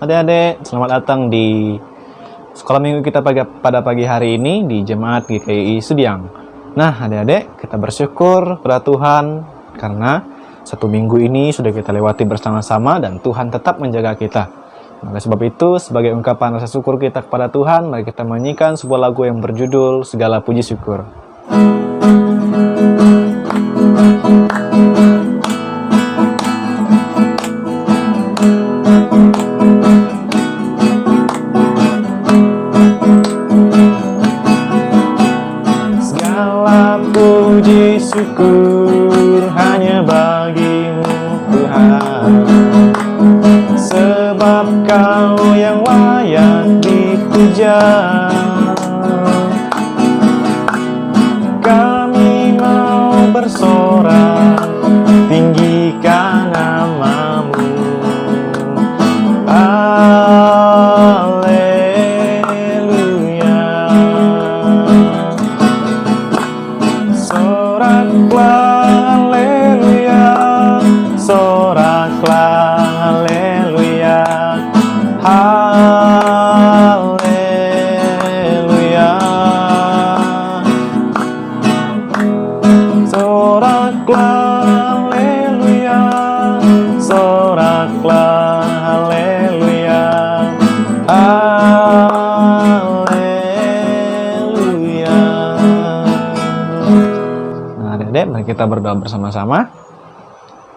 adik-adik, selamat datang di sekolah minggu kita pada pagi hari ini di Jemaat GKI Sudiang. Nah, adik-adik, kita bersyukur kepada Tuhan karena satu minggu ini sudah kita lewati bersama-sama dan Tuhan tetap menjaga kita. Oleh sebab itu, sebagai ungkapan rasa syukur kita kepada Tuhan, mari kita menyanyikan sebuah lagu yang berjudul Segala Puji Syukur. Segala puji syukur hanya bagimu Tuhan, sebab Kau yang layak dipuja. Kami mau bersorak, tinggikan nama-Mu. Haleluya. Soraklah haleluya, soraklah haleluya, haleluya. Soraklah haleluya, soraklah haleluya, haleluya. Nah, adik-adik, mari kita berdoa bersama-sama.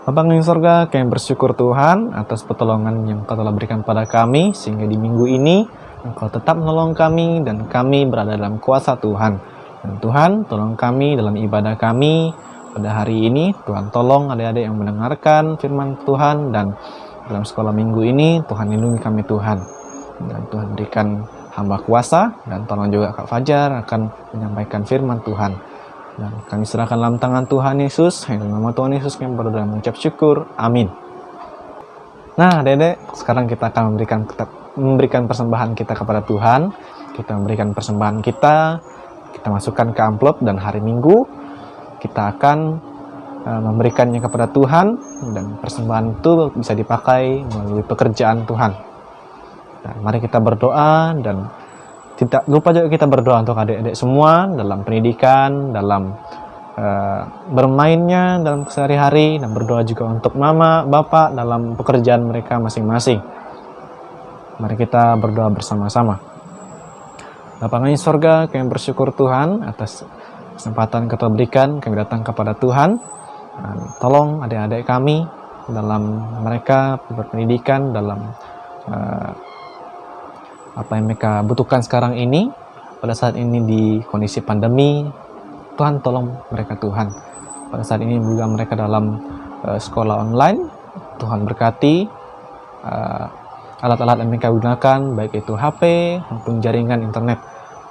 Bapa yang di surga, kami bersyukur Tuhan atas pertolongan yang Kau telah berikan pada kami, sehingga di minggu ini Engkau tetap menolong kami dan kami berada dalam kuasa Tuhan. Dan Tuhan, tolong kami dalam ibadah kami pada hari ini. Tuhan, tolong adik-adik yang mendengarkan firman Tuhan, dan dalam sekolah minggu ini Tuhan lindungi kami Tuhan. Dan Tuhan berikan hamba kuasa, dan tolong juga Kak Fajar akan menyampaikan firman Tuhan. Dan kami serahkan dalam tangan Tuhan Yesus. Dalam nama Tuhan Yesus kami berdoa dan mengucap syukur. Amin. Nah, adik-adik, sekarang kita akan memberikan persembahan kita kepada Tuhan. Kita memberikan persembahan kita masukkan ke amplop, dan hari Minggu kita akan memberikannya kepada Tuhan, dan persembahan itu bisa dipakai melalui pekerjaan Tuhan. Nah, mari kita berdoa, dan tidak lupa juga kita berdoa untuk adik-adik semua dalam pendidikan, dalam bermainnya, dalam sehari-hari, dan berdoa juga untuk mama, bapak dalam pekerjaan mereka masing-masing. Mari kita berdoa bersama-sama. Bapa kami di surga, kami bersyukur Tuhan atas kesempatan Kau berikan kami datang kepada Tuhan. Tolong adik-adik kami dalam mereka berpendidikan, dalam apa yang mereka butuhkan sekarang ini, pada saat ini di kondisi pandemi. Tuhan, tolong mereka Tuhan. Pada saat ini juga mereka dalam sekolah online. Tuhan berkati alat-alat yang mereka gunakan, baik itu HP maupun jaringan internet.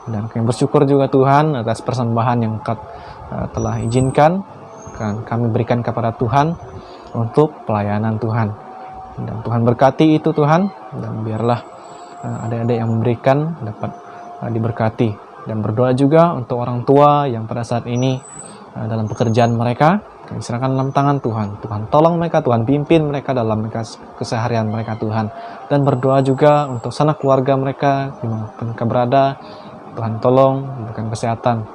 Dan kami bersyukur juga Tuhan atas persembahan yang Kau telah izinkan kami berikan kepada Tuhan untuk pelayanan Tuhan. Dan Tuhan berkati itu Tuhan, dan biarlah adik-adik yang memberikan dapat diberkati. Dan berdoa juga untuk orang tua yang pada saat ini dalam pekerjaan mereka, kami serahkan dalam tangan Tuhan. Tuhan tolong mereka, Tuhan pimpin mereka dalam keseharian mereka Tuhan. Dan berdoa juga untuk sanak keluarga mereka dimanapun mereka berada. Tuhan tolong berikan kesehatan.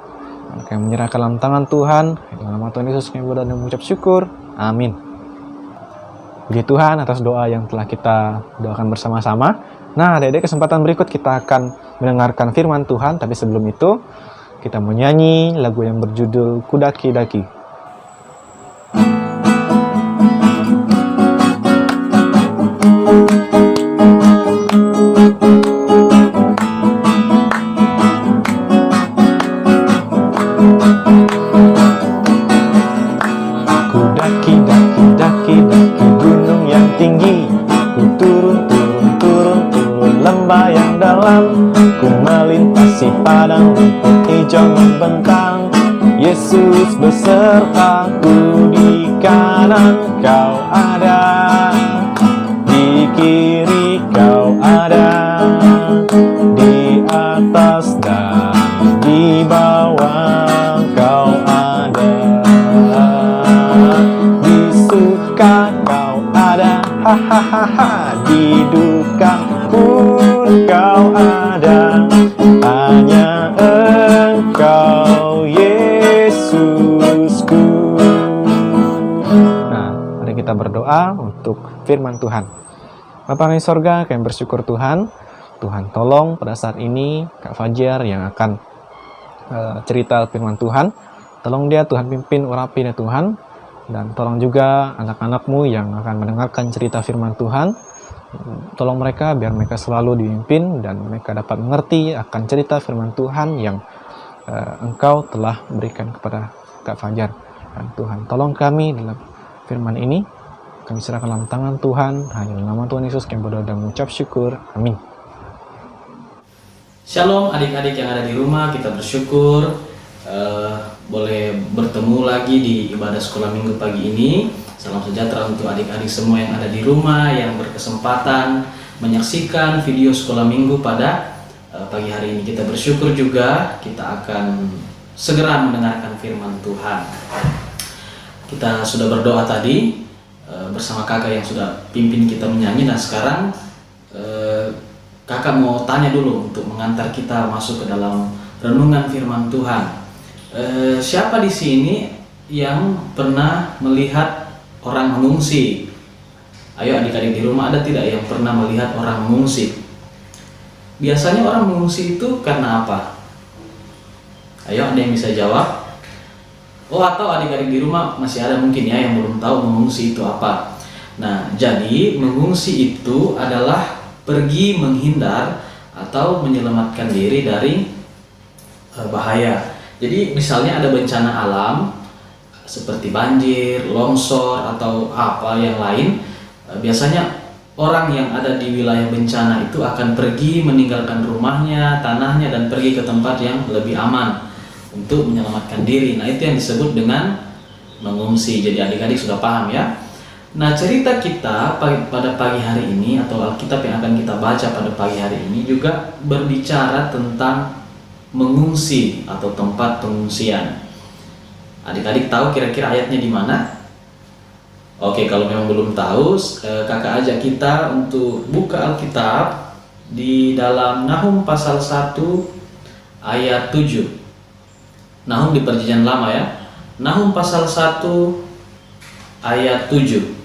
Kami menyerahkan dalam tangan Tuhan. Dalam nama Tuhan Yesus kami berdoa dan mengucap syukur. Amin. Puji Tuhan atas doa yang telah kita doakan bersama-sama. Nah, adik-adik, kesempatan berikut kita akan mendengarkan firman Tuhan. Tapi sebelum itu, kita mau nyanyi lagu yang berjudul Kudaki-daki. Daki gunung yang tinggi, ku turun lembah yang dalam, ku melintasi padang rumput hijau membentang. Yesus besertaku, di kanan Kau ada, di kiri Kau ada, di atas dan di bawah Kau ada. Di suka Kau ada, ha ha ha ha, di duka Kau ada, hanya Engkau Yesusku. Nah, mari kita berdoa untuk firman Tuhan. Bapa di sorga, kami bersyukur Tuhan. Tuhan tolong pada saat ini Kak Fajar yang akan cerita firman Tuhan. Tolong dia Tuhan pimpin urapi Tuhan. Dan tolong juga anak-anak-Mu yang akan mendengarkan cerita firman Tuhan. Tolong mereka biar mereka selalu dipimpin dan mereka dapat mengerti akan cerita firman Tuhan yang Engkau telah berikan kepada Kak Fajar. Dan Tuhan tolong kami dalam firman ini. Kami serahkan dalam tangan Tuhan. Hanya dalam nama Tuhan Yesus kami berdoa dan mengucap syukur. Amin. Shalom adik-adik yang ada di rumah, kita bersyukur boleh bertemu lagi di ibadah sekolah minggu pagi ini. Salam sejahtera untuk adik-adik semua yang ada di rumah yang berkesempatan menyaksikan video sekolah minggu pada pagi hari ini. Kita bersyukur juga kita akan segera mendengarkan firman Tuhan. Kita sudah berdoa tadi bersama kakak yang sudah pimpin kita menyanyi, dan sekarang kakak mau tanya dulu untuk mengantar kita masuk ke dalam renungan firman Tuhan. Siapa di sini yang pernah melihat orang mengungsi? Ayo adik-adik di rumah, ada tidak yang pernah melihat orang mengungsi? Biasanya orang mengungsi itu karena apa? Ayo, ada yang bisa jawab? Oh, atau adik-adik di rumah masih ada mungkin ya yang belum tahu mengungsi itu apa. Nah, jadi mengungsi itu adalah pergi menghindar atau menyelamatkan diri dari bahaya. Jadi misalnya ada bencana alam seperti banjir, longsor, atau apa yang lain, biasanya orang yang ada di wilayah bencana itu akan pergi meninggalkan rumahnya, tanahnya, dan pergi ke tempat yang lebih aman untuk menyelamatkan diri. Nah, itu yang disebut dengan mengungsi. Jadi adik-adik sudah paham ya. Nah, cerita kita pada pagi hari ini atau Alkitab yang akan kita baca pada pagi hari ini juga berbicara tentang mengungsi atau tempat pengungsian. Adik-adik tahu kira-kira ayatnya di mana? Oke, kalau memang belum tahu, kakak ajak kita untuk buka Alkitab di dalam Nahum pasal 1 ayat 7. Nahum di Perjanjian Lama ya. Nahum pasal 1 ayat 7.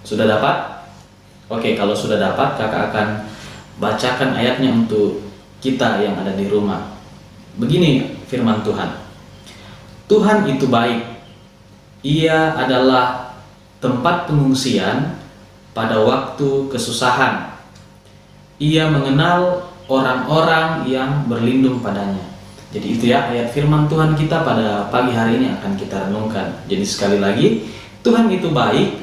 Sudah dapat? Oke, kalau sudah dapat, kakak akan bacakan ayatnya untuk kita yang ada di rumah. Begini firman Tuhan. Tuhan itu baik. Ia adalah tempat pengungsian pada waktu kesusahan. Ia mengenal orang-orang yang berlindung padanya. Jadi itu ya ayat firman Tuhan kita pada pagi hari ini akan kita renungkan. Jadi sekali lagi, Tuhan itu baik.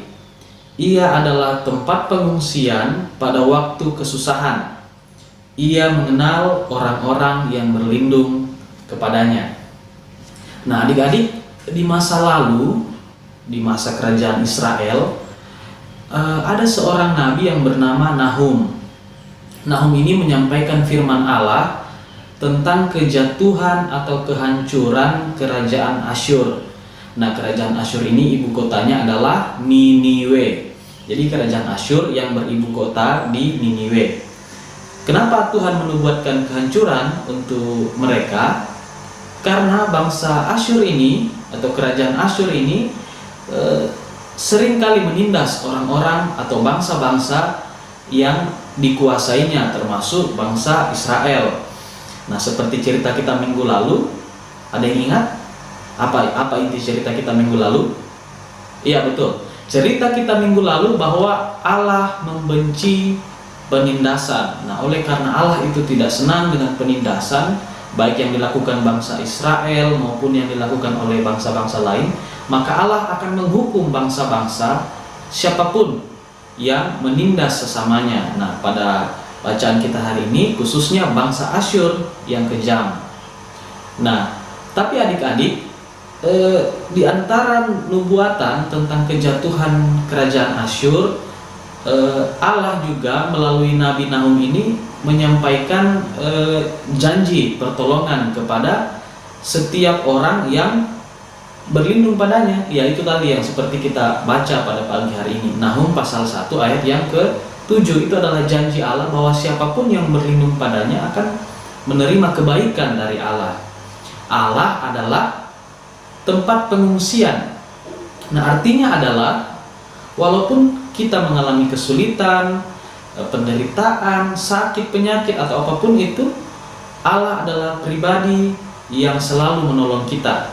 Ia adalah tempat pengungsian pada waktu kesusahan. Ia mengenal orang-orang yang berlindung kepadanya. Nah, adik-adik, di masa lalu, di masa kerajaan Israel, ada seorang nabi yang bernama Nahum. Nahum ini menyampaikan firman Allah tentang kejatuhan atau kehancuran kerajaan Asyur. Nah, kerajaan Asyur ini ibu kotanya adalah Niniwe. Jadi kerajaan Asyur yang beribu kota di Niniwe. Kenapa Tuhan menubuatkan kehancuran untuk mereka? Karena bangsa Asyur ini atau kerajaan Asyur ini seringkali menindas orang-orang atau bangsa-bangsa yang dikuasainya, termasuk bangsa Israel. Nah, seperti cerita kita minggu lalu, ada yang ingat? Apa inti cerita kita minggu lalu? Iya, betul. Cerita kita minggu lalu bahwa Allah membenci penindasan. Nah, oleh karena Allah itu tidak senang dengan penindasan, baik yang dilakukan bangsa Israel maupun yang dilakukan oleh bangsa-bangsa lain, maka Allah akan menghukum bangsa-bangsa siapapun yang menindas sesamanya. Nah, pada bacaan kita hari ini khususnya bangsa Asyur yang kejam. Nah, tapi adik-adik, di antara nubuatan tentang kejatuhan kerajaan Asyur, Allah juga melalui Nabi Nahum ini menyampaikan janji pertolongan kepada setiap orang yang berlindung padanya. Ya, itu tadi yang seperti kita baca pada pagi hari ini, Nahum pasal 1 ayat yang ke-7. 7 itu adalah janji Allah bahwa siapapun yang berlindung padanya akan menerima kebaikan dari Allah. Allah adalah tempat pengungsian. Nah, artinya adalah walaupun kita mengalami kesulitan, penderitaan, sakit, penyakit, atau apapun itu, Allah adalah pribadi yang selalu menolong kita.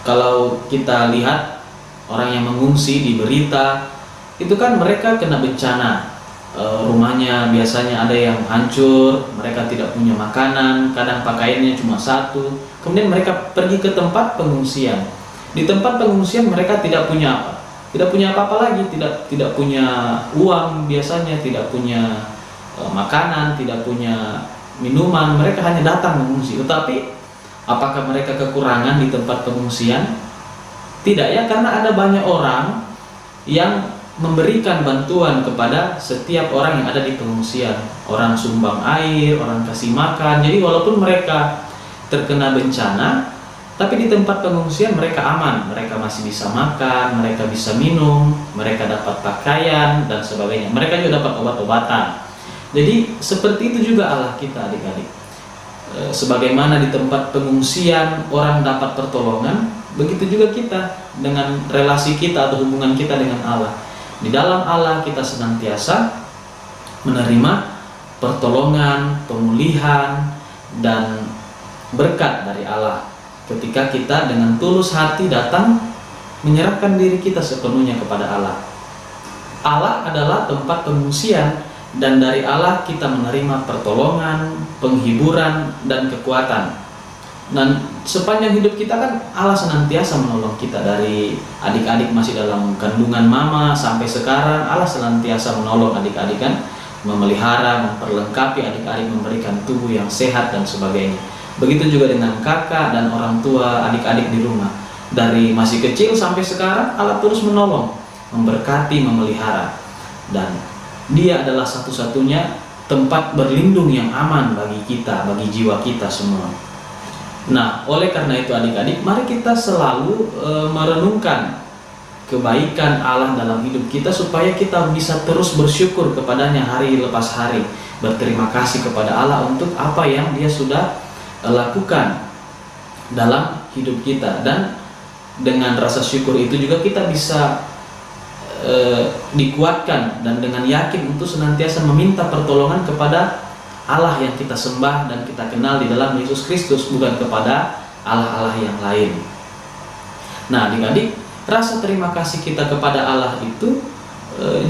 Kalau kita lihat orang yang mengungsi di berita, itu kan mereka kena bencana, rumahnya biasanya ada yang hancur, mereka tidak punya makanan, kadang pakaiannya cuma satu. Kemudian mereka pergi ke tempat pengungsian. Di tempat pengungsian mereka tidak punya apa? Tidak punya apa-apa lagi, tidak punya uang biasanya, tidak punya makanan, tidak punya minuman. Mereka hanya datang mengungsi. Tetapi apakah mereka kekurangan di tempat pengungsian? Tidak ya, karena ada banyak orang yang memberikan bantuan kepada setiap orang yang ada di pengungsian. Orang sumbang air, orang kasih makan. Jadi walaupun mereka terkena bencana, tapi di tempat pengungsian mereka aman. Mereka masih bisa makan, mereka bisa minum, mereka dapat pakaian dan sebagainya. Mereka juga dapat obat-obatan. Jadi seperti itu juga Allah kita, adik-adik. Sebagaimana di tempat pengungsian orang dapat pertolongan, begitu juga kita dengan relasi kita atau hubungan kita dengan Allah. Di dalam Allah kita senantiasa menerima pertolongan, pemulihan, dan berkat dari Allah ketika kita dengan tulus hati datang menyerahkan diri kita sepenuhnya kepada Allah. Allah adalah tempat pengungsian, dan dari Allah kita menerima pertolongan, penghiburan, dan kekuatan. Dan sepanjang hidup kita kan Allah senantiasa menolong kita. Dari adik-adik masih dalam kandungan mama sampai sekarang, Allah senantiasa menolong adik-adik kan, memelihara, memperlengkapi adik-adik, memberikan tubuh yang sehat dan sebagainya. Begitu juga dengan kakak dan orang tua adik-adik di rumah. Dari masih kecil sampai sekarang Allah terus menolong, memberkati, memelihara. Dan Dia adalah satu-satunya tempat berlindung yang aman bagi kita, bagi jiwa kita semua. Nah, oleh karena itu adik-adik, mari kita selalu merenungkan kebaikan Allah dalam hidup kita supaya kita bisa terus bersyukur kepadanya hari lepas hari. Berterima kasih kepada Allah untuk apa yang Dia sudah lakukan dalam hidup kita. Dan dengan rasa syukur itu juga kita bisa dikuatkan dan dengan yakin untuk senantiasa meminta pertolongan kepada Allah yang kita sembah dan kita kenal di dalam Yesus Kristus, bukan kepada Allah-Allah yang lain. Nah, adik-adik, rasa terima kasih kita kepada Allah itu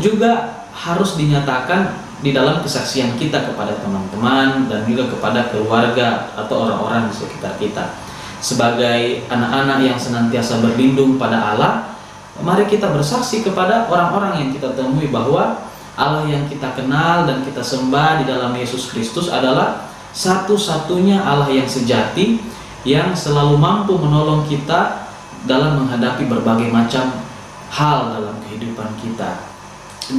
juga harus dinyatakan di dalam kesaksian kita kepada teman-teman dan juga kepada keluarga atau orang-orang di sekitar kita. Sebagai anak-anak yang senantiasa berlindung pada Allah, mari kita bersaksi kepada orang-orang yang kita temui bahwa Allah yang kita kenal dan kita sembah di dalam Yesus Kristus adalah satu-satunya Allah yang sejati, yang selalu mampu menolong kita dalam menghadapi berbagai macam hal dalam kehidupan kita.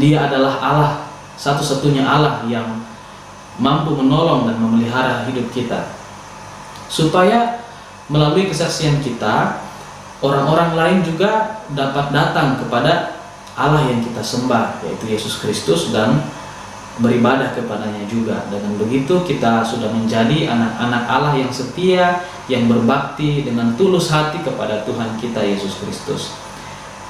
Dia adalah Allah, satu-satunya Allah yang mampu menolong dan memelihara hidup kita. Supaya melalui kesaksian kita, orang-orang lain juga dapat datang kepada Allah yang kita sembah, yaitu Yesus Kristus, dan beribadah kepadanya juga. Dengan begitu kita sudah menjadi anak-anak Allah yang setia, yang berbakti dengan tulus hati kepada Tuhan kita Yesus Kristus.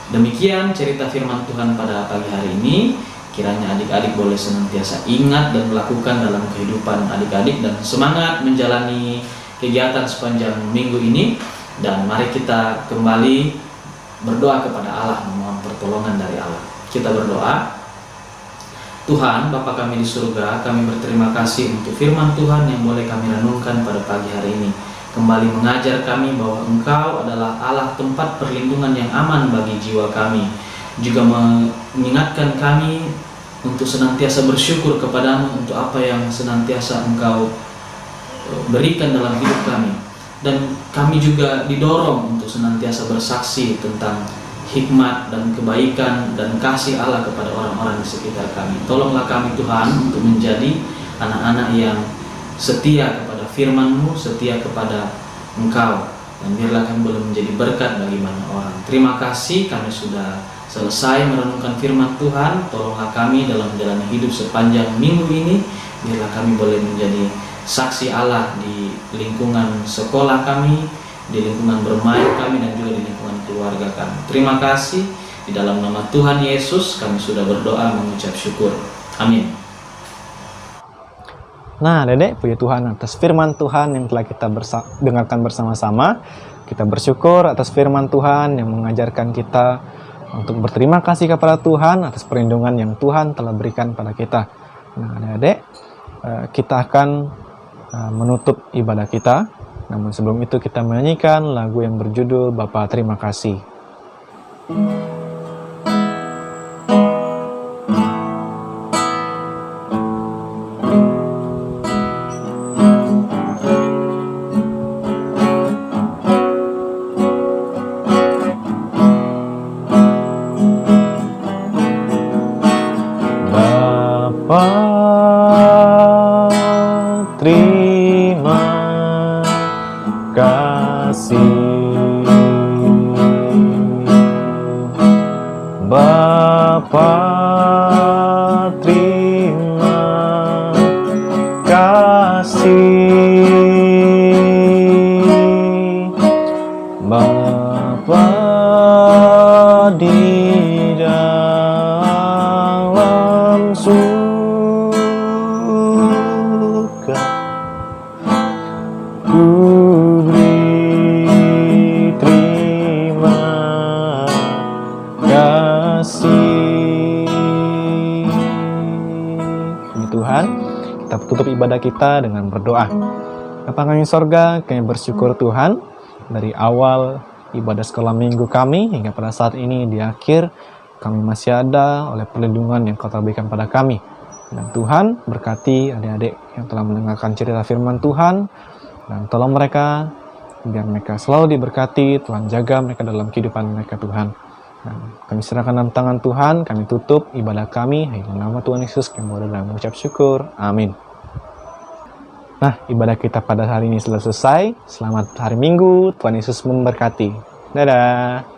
Demikian cerita firman Tuhan pada pagi hari ini. Kiranya adik-adik boleh senantiasa ingat dan melakukan dalam kehidupan adik-adik, dan semangat menjalani kegiatan sepanjang minggu ini. Dan mari kita kembali berdoa kepada Allah, memohon pertolongan dari Allah. Kita berdoa. Tuhan, Bapa kami di surga, kami berterima kasih untuk firman Tuhan yang boleh kami renungkan pada pagi hari ini. Kembali mengajar kami bahwa Engkau adalah Allah tempat perlindungan yang aman bagi jiwa kami. Juga mengingatkan kami untuk senantiasa bersyukur kepadamu untuk apa yang senantiasa Engkau berikan dalam hidup kami. Dan kami juga didorong untuk senantiasa bersaksi tentang hikmat dan kebaikan dan kasih Allah kepada orang-orang di sekitar kami. Tolonglah kami Tuhan untuk menjadi anak-anak yang setia kepada firman-Mu, setia kepada Engkau, dan biarlah kami boleh menjadi berkat bagi banyak orang. Terima kasih, kami sudah selesai merenungkan firman Tuhan, tolonglah kami dalam menjalani hidup sepanjang minggu ini. Biarlah kami boleh menjadi saksi Allah di lingkungan sekolah kami, di lingkungan bermain kami, dan juga di lingkungan keluarga kami. Terima kasih. Di dalam nama Tuhan Yesus kami sudah berdoa mengucap syukur. Amin. Nah, Dedek, puji Tuhan atas firman Tuhan yang telah kita dengarkan bersama-sama. Kita bersyukur atas firman Tuhan yang mengajarkan kita untuk berterima kasih kepada Tuhan atas perlindungan yang Tuhan telah berikan pada kita. Nah, Dedek, kita akan menutup ibadah kita. Namun sebelum itu kita menyanyikan lagu yang berjudul Bapa Terima Kasih. Terima kasih Bapa, terima kasih Bapa di dalam surga. Ku beri terima kasih. Demi Tuhan, kita tutup ibadah kita dengan berdoa. Bapa kami di sorga, kami bersyukur Tuhan, dari awal ibadah sekolah minggu kami hingga pada saat ini di akhir, kami masih ada oleh perlindungan yang Kau telah berikan pada kami. Dan Tuhan, berkati adik-adik yang telah mendengarkan cerita firman Tuhan, dan tolong mereka, biar mereka selalu diberkati. Tuhan jaga mereka dalam kehidupan mereka Tuhan. Dan kami serahkan dalam tangan Tuhan, kami tutup ibadah kami. Dalam nama Tuhan Yesus kami berdoa dan mengucap syukur. Amin. Nah, ibadah kita pada hari ini sudah selesai. Selamat hari Minggu, Tuhan Yesus memberkati. Dadah.